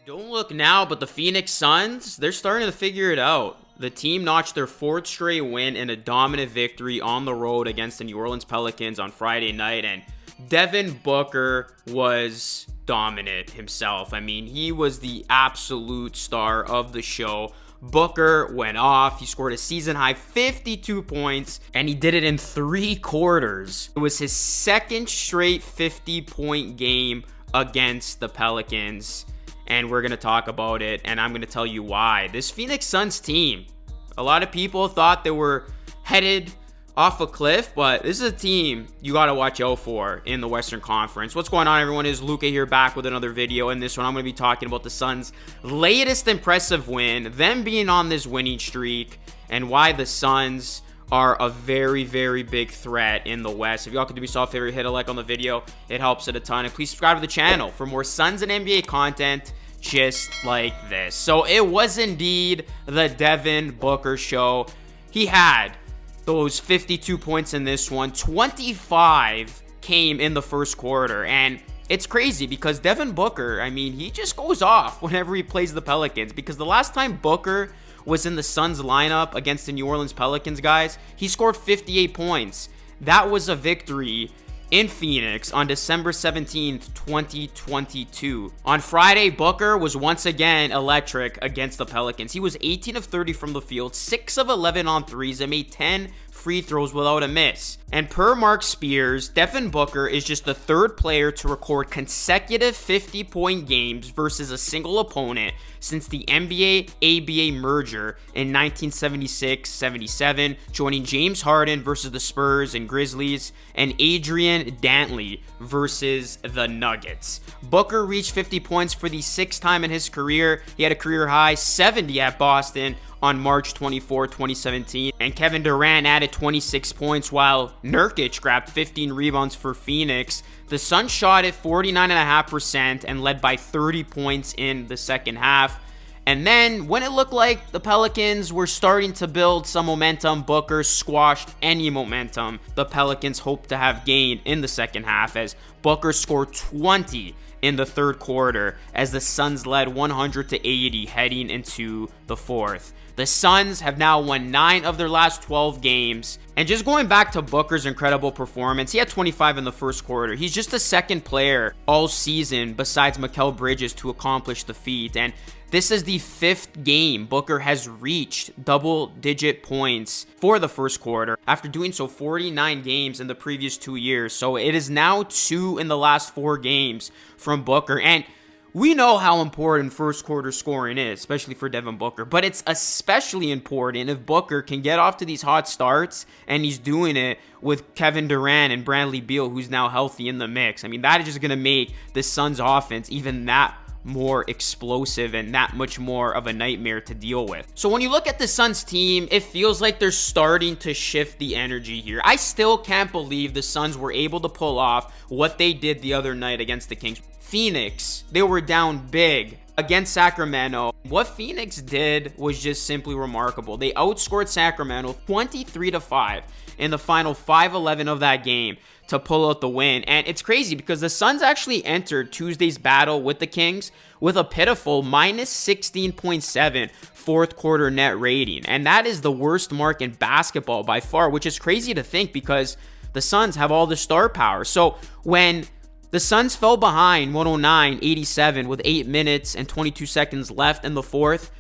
Don't look now, but the Phoenix Suns, they're starting to figure it out. The team notched their fourth straight win in a dominant victory on the road against the New Orleans Pelicans on Friday night, and Devin Booker was dominant himself. I mean, he was the absolute star of the show. Booker went off. He scored a season-high 52 points, and he did it in 3 quarters. It was his second straight 50-point game against the Pelicans, and we're going to talk about it, and I'm going to tell you why. This Phoenix Suns team, a lot of people thought they were headed off a cliff, but this is a team you got to watch out for in the Western Conference. What's going on, everyone? Is Luca here, back with another video. In this one, I'm going to be talking about the Suns' latest impressive win, them being on this winning streak, and why the Suns are a very, very big threat in the West. If y'all could do me a soft favor, hit a like on the video. It helps it a ton. And please subscribe to the channel for more Suns and NBA content just like this. So it was indeed the Devin Booker show. He had those 52 points in this one. 25 came in the first quarter. And it's crazy because Devin Booker, I mean, he just goes off whenever he plays the Pelicans. Because the last time Booker was in the Suns lineup against the New Orleans Pelicans, guys, he scored 58 points. That was a victory in Phoenix on December 17th, 2022. On Friday, Booker was once again electric against the Pelicans. He was 18 of 30 from the field, 6 of 11 on threes, and made 10 free throws without a miss. And per Mark Spears, Devin Booker is just the third player to record consecutive 50-point games versus a single opponent since the NBA-ABA merger in 1976-77, joining James Harden versus the Spurs and Grizzlies, and Adrian Dantley versus the Nuggets. Booker reached 50 points for the 6th time in his career. He had a career high 70 at Boston on March 24, 2017, and Kevin Durant added 26 points while Nurkic grabbed 15 rebounds for Phoenix. The Suns shot at 49.5% and led by 30 points in the second half. And then when it looked like the Pelicans were starting to build some momentum, Booker squashed any momentum the Pelicans hoped to have gained in the second half, as Booker scored 20 in the third quarter as the Suns led 100-80 heading into the fourth. The Suns have now won 9 of their last 12 games. And just going back to Booker's incredible performance, he had 25 in the first quarter. He's just the second player all season besides Mikal Bridges to accomplish the feat. And this is the 5th game Booker has reached double-digit points for the first quarter after doing so 49 games in the previous 2 years. So it is now 2 in the last 4 games from Booker. And we know how important first quarter scoring is, especially for Devin Booker, but it's especially important if Booker can get off to these hot starts, and he's doing it with Kevin Durant and Bradley Beal, who's now healthy in the mix. I mean, that is just going to make the Suns offense even that more explosive and that much more of a nightmare to deal with. So when you look at the Suns team, it feels like they're starting to shift the energy here. I still can't believe the Suns were able to pull off what they did the other night against the Kings. Phoenix, they were down big against Sacramento. What Phoenix did was just simply remarkable. They outscored Sacramento 23-5 in the final 5-11 of that game to pull out the win. And it's crazy because the Suns actually entered Tuesday's battle with the Kings with a pitiful minus 16.7 fourth quarter net rating. And that is the worst mark in basketball by far, which is crazy to think because the Suns have all the star power. So when the Suns fell behind 109-87 with 8 minutes and 22 seconds left in the fourth,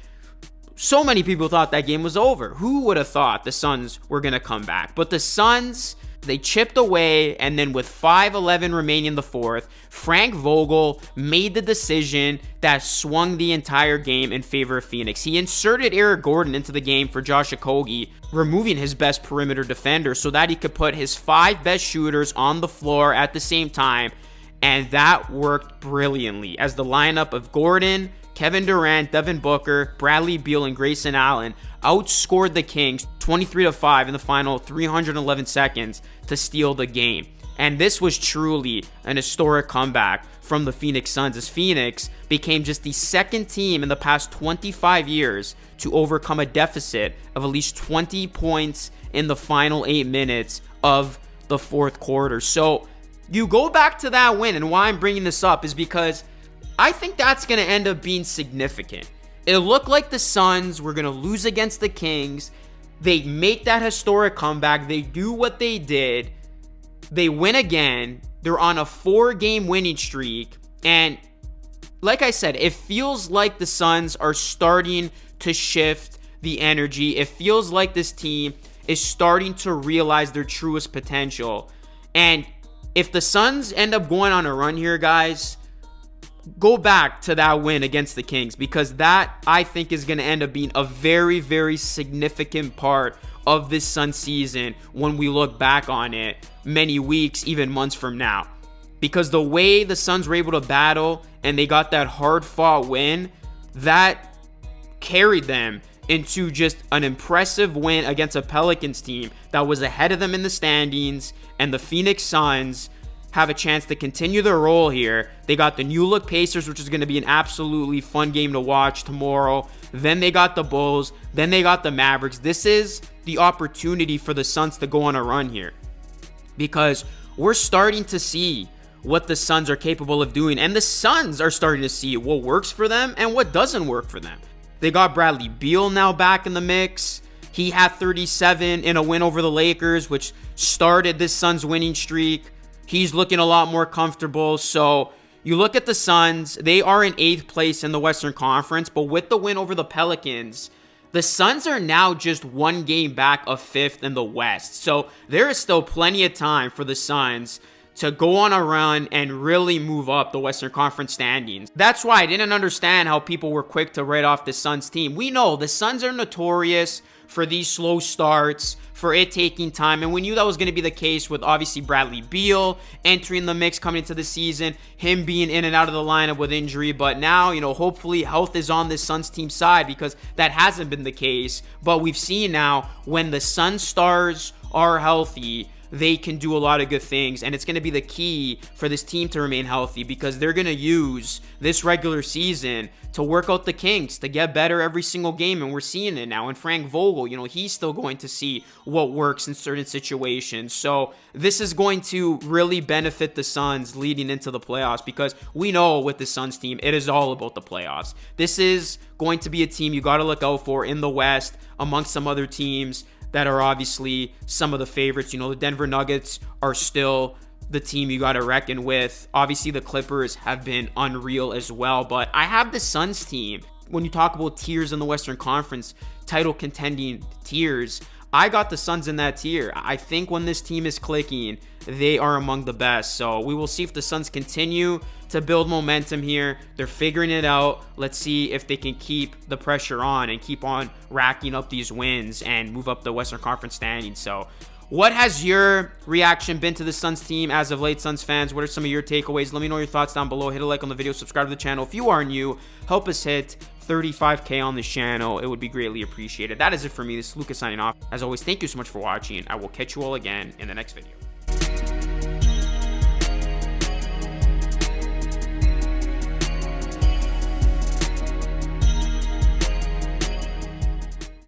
so many people thought that game was over. Who would have thought the Suns were going to come back? But the Suns, they chipped away, and then with 5:11 remaining in the fourth, Frank Vogel made the decision that swung the entire game in favor of Phoenix. He inserted Eric Gordon into the game for Josh Okogie, removing his best perimeter defender so that he could put his 5 best shooters on the floor at the same time. And that worked brilliantly as the lineup of Gordon, Kevin Durant, Devin Booker, Bradley Beal, and Grayson Allen outscored the Kings 23-5 in the final 311 seconds to steal the game. And this was truly an historic comeback from the Phoenix Suns, as Phoenix became just the second team in the past 25 years to overcome a deficit of at least 20 points in the final 8 minutes of the fourth quarter. So you go back to that win, and why I'm bringing this up is because I think that's going to end up being significant. It looked like the Suns were going to lose against the Kings. They make that historic comeback. They do what they did. They win again. They're on a 4-game winning streak. And like I said, it feels like the Suns are starting to shift the energy. It feels like this team is starting to realize their truest potential. And if the Suns end up going on a run here, guys, go back to that win against the Kings, because that, I think, is going to end up being a very, very significant part of this Suns season when we look back on it many weeks, even months from now. Because the way the Suns were able to battle and they got that hard-fought win, that carried them into just an impressive win against a Pelicans team that was ahead of them in the standings, and the Phoenix Suns have a chance to continue their role here. They got the new look Pacers, which is going to be an absolutely fun game to watch tomorrow. Then they got the Bulls. Then they got the Mavericks. This is the opportunity for the Suns to go on a run here, because we're starting to see what the Suns are capable of doing, and the Suns are starting to see what works for them and what doesn't work for them. They got Bradley Beal now back in the mix. He had 37 in a win over the Lakers, which started this Suns winning streak. He's looking a lot more comfortable. So you look at the Suns, they are in 8th place in the Western Conference, but with the win over the Pelicans, the Suns are now just 1 game back of 5th in the West. So there is still plenty of time for the Suns to go on a run and really move up the Western Conference standings. That's why I didn't understand how people were quick to write off the Suns team. We know the Suns are notorious for these slow starts, for it taking time, and we knew that was going to be the case with obviously Bradley Beal entering the mix coming into the season, him being in and out of the lineup with injury. But now, hopefully health is on this Suns team side, because that hasn't been the case. But we've seen now when the Suns stars are healthy, they can do a lot of good things, and it's going to be the key for this team to remain healthy, because they're going to use this regular season to work out the kinks, to get better every single game, and we're seeing it now. And Frank Vogel, he's still going to see what works in certain situations. So this is going to really benefit the Suns leading into the playoffs, because we know with the Suns team, it is all about the playoffs. This is going to be a team you got to look out for in the West amongst some other teams that are obviously some of the favorites. The Denver Nuggets are still the team you got to reckon with. Obviously, the Clippers have been unreal as well. But I have the Suns team. When you talk about tiers in the Western Conference, title contending tiers, I got the Suns in that tier. I think when this team is clicking, they are among the best. So we will see if the Suns continue to build momentum here. They're figuring it out. Let's see if they can keep the pressure on and keep on racking up these wins and move up the Western Conference standings. So what has your reaction been to the Suns team as of late, Suns fans? What are some of your takeaways? Let me know your thoughts down below. Hit a like on the video, subscribe to the channel. If you are new, help us hit 35K on this channel. It would be greatly appreciated. That is it for me. This is Lucas signing off. As always, thank you so much for watching. I will catch you all again in the next video.